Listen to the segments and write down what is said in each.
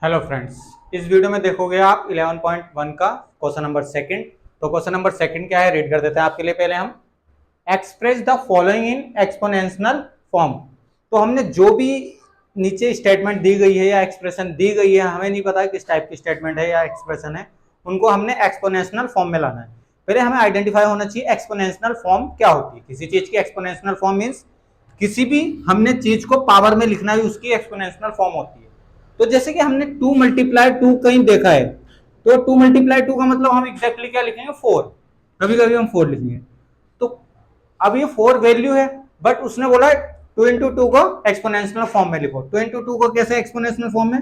Hello friends, इस video में देखोगे आप 11.1 का क्वेश्चन नंबर सेकंड। तो क्वेश्चन नंबर सेकंड क्या है, रीड कर देते हैं आपके लिए। पहले हम express the following in exponential form. तो हमने जो भी नीचे स्टेटमेंट दी गई है या एक्सप्रेशन दी गई है, हमें नहीं पता किस टाइप की स्टेटमेंट है या एक्सप्रेशन है, उनको हमने एक्सपोनेंशियल फॉर्म में लाना है। पहले हमें आइडेंटिफाई होना चाहिए एक्सपोनेंशियल फॉर्म क्या होती है। किसी चीज की एक्सपोनेंशियल फॉर्म मीन्स किसी भी हमने चीज को पावर में लिखना है, उसकी एक्सपोनेंशियल फॉर्म होती है। तो जैसे कि हमने 2 मल्टीप्लाई 2 कहीं देखा है, तो 2 मल्टीप्लाई 2 का मतलब हम एग्जैक्टली क्या लिखेंगे, 4। कभी कभी हम 4 लिखेंगे। तो अब ये 4 वैल्यू है, बट उसने बोला 2 इंटू 2 को एक्सपोनेंशियल फॉर्म में लिखो। 2 इंटू 2 को कैसे एक्सपोनेंशियल फॉर्म में,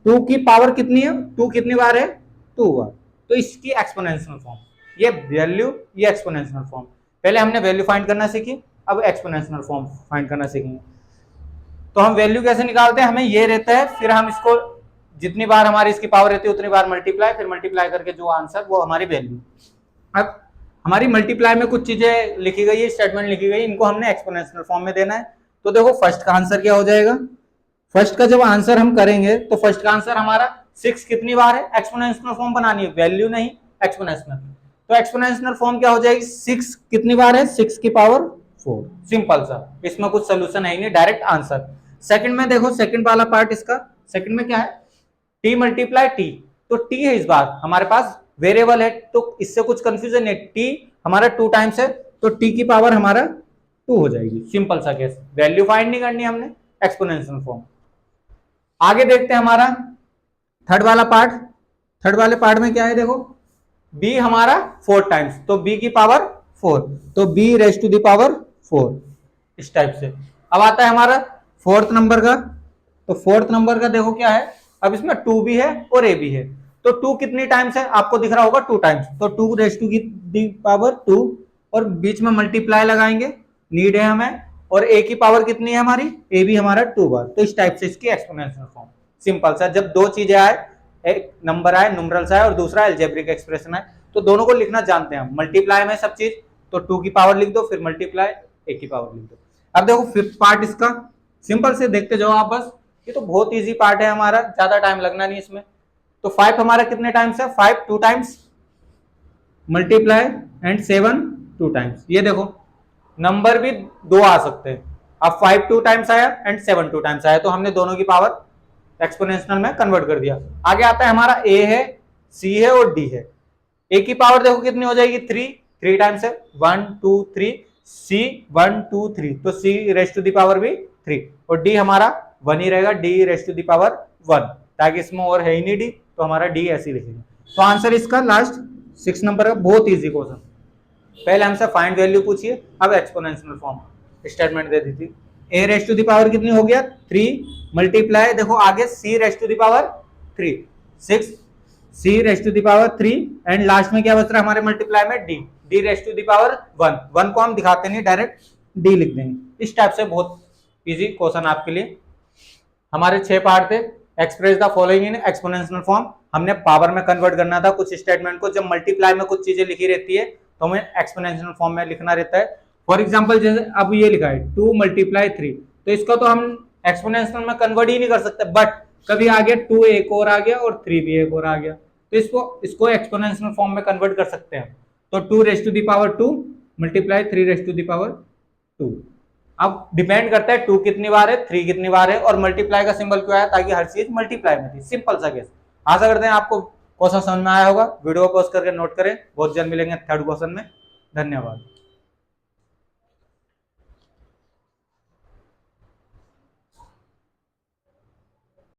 2 की पावर कितनी है, 2 कितनी बार है, 2 बार। तो इसकी एक्सपोनेंशियल फॉर्म, ये वैल्यू, ये एक्सपोनेंशियल फॉर्म। पहले हमने वैल्यू फाइंड करना सीखी, अब एक्सपोनेंशियल फॉर्म फाइंड करना सीखेंगे। तो हम वैल्यू कैसे निकालते हैं, हमें ये रहता है, फिर हम इसको जितनी बार हमारी इसकी पावर रहती है उतनी बार मल्टीप्लाई, फिर मल्टीप्लाई करके जो आंसर वो हमारी वैल्यू। अब हमारी मल्टीप्लाई में कुछ चीजें लिखी गई है, स्टेटमेंट लिखी गई, इनको हमने एक्सपोनेंशियल फॉर्म में देना है। तो देखो फर्स्ट का आंसर क्या हो जाएगा, फर्स्ट का जब आंसर हम करेंगे तो फर्स्ट का आंसर हमारा 6 कितनी बार है, एक्सपोनेंशियल फॉर्म बनानी है, वैल्यू नहीं एक्सपोनेंशियल। तो एक्सपोनेंशियल फॉर्म क्या हो जाएगी, 6 कितनी बार है, 6 की पावर 4। सिंपल सा, इसमें कुछ सोल्यूशन है ही नहीं, डायरेक्ट आंसर। सेकंड में देखो, सेकंड वाला पार्ट इसका, सेकंड में क्या है, टी मल्टीप्लाई टी। तो टी है इस बार हमारे पास वेरिएबल है, तो इससे कुछ कंफ्यूजन है। टी हमारा 2 टाइम्स है, तो टी की पावर हमारा 2 हो जाएगी। सिंपल सा केस, वैल्यू फाइंड नहीं करनी हमने, एक्सपोनेंशियल फॉर्म। आगे देखते हैं हमारा थर्ड वाला पार्ट। थर्ड वाले पार्ट में क्या है, देखो b हमारा 4 टाइम्स, तो b की पावर 4, तो b raise to the power 4, इस टाइप से। अब आता है हमारा फोर्थ नंबर का। तो फोर्थ नंबर का देखो क्या है, अब इसमें 2 भी है और a भी है। तो 2 कितनी टाइम्स है, आपको दिख रहा होगा 2 टाइम्स, तो 2 रेज टू दी पावर 2, और बीच में मल्टीप्लाई लगाएंगे, नीड है हमें। और a की पावर कितनी है हमारी, a भी हमारा 2 बार। तो इस टाइप से इसकी एक्सपोनेंशियल फॉर्म। सिंपल सा, जब दो चीजें आए, एक नंबर आए, न्यूमरल्स आए, और दूसरा अलजेब्रिक एक्सप्रेशन आए, तो दोनों को लिखना जानते हैं हम। मल्टीप्लाई में सब चीज, तो 2 की पावर लिख दो, फिर मल्टीप्लाई a की पावर लिख दो। अब देखो फिफ्थ पार्ट इसका, सिंपल से देखते जाओ आप बस, ये तो बहुत इजी पार्ट है हमारा, ज्यादा टाइम लगना नहीं इसमें। तो 5 हमारा कितने टाइम्स है, 5 2 टाइम्स, मल्टीप्लाई एंड 7 2 टाइम्स। ये देखो नंबर भी 2 आ सकते हैं। अब 5 2 टाइम्स आया एंड 7 2 टाइम्स आया, तो हमने दोनों की पावर एक्सपोनेंशियल में कन्वर्ट कर दिया। आगे आता है हमारा a है, c है और d है। a की पावर देखो कितनी हो जाएगी, 3 टाइम्स है, 1 2 3, c 1 2 3, तो c raise to the power भी 3, और d हमारा 1 ही रहेगा, d raise to the power 1, ताकि इसमें और है ही नहीं d, तो हमारा d ऐसे लिखेंगे। तो आंसर इसका लास्ट 6 नंबर का, बहुत इजी क्वेश्चन। पहले हमसे फाइंड वैल्यू पूछिए, अब एक्सपोनेंशियल फॉर्म स्टेटमेंट दे दी थी। a raise to the power कितनी हो गया, 3, मल्टीप्लाई देखो आगे c raise to the power 3, 6 c raise to the power 3, and last में क्या बच रहा है हमारे मल्टीप्लाई में, d raise to the power 1 को हम दिखाते नहीं, डायरेक्ट d लिख देंगे। इस टाइप से बहुत इजी क्वेश्चन आपके लिए। हमारे 6 पार्ट थे। Express the following in exponential form, हमने पावर में कन्वर्ट करना था कुछ स्टेटमेंट को। जब मल्टीप्लाई में कुछ चीजें लिखी रहती है तो हमें एक्सपोनेंशियल फॉर्म में लिखना रहता है। फॉर एग्जांपल जैसे अब ये लिखा है 2 मल्टीप्लाई 3, तो इसको तो हम एक्सपोनेंशियल में कन्वर्ट ही नहीं कर सकते, बट कभी आगे 2 एक और आ गया और 3 भी एक और आ गया, तो इसको एक्सपोनेंशियल फॉर्म में कन्वर्ट कर सकते हैं। तो 2 raise to the power 2 multiply 3 raise to the power 2। अब डिपेंड करता है 2 कितनी बार है, 3 कितनी बार है, और मल्टीप्लाई का सिंबल क्यों आया, ताकि हर चीज मल्टीप्लाई में थी। सिंपल सा केस। आशा करते हैं आपको क्वेश्चन समझ में आया होगा। वीडियो को पॉज करके नोट करें, बहुत जल्द मिलेंगे थर्ड क्वेश्चन में। धन्यवाद।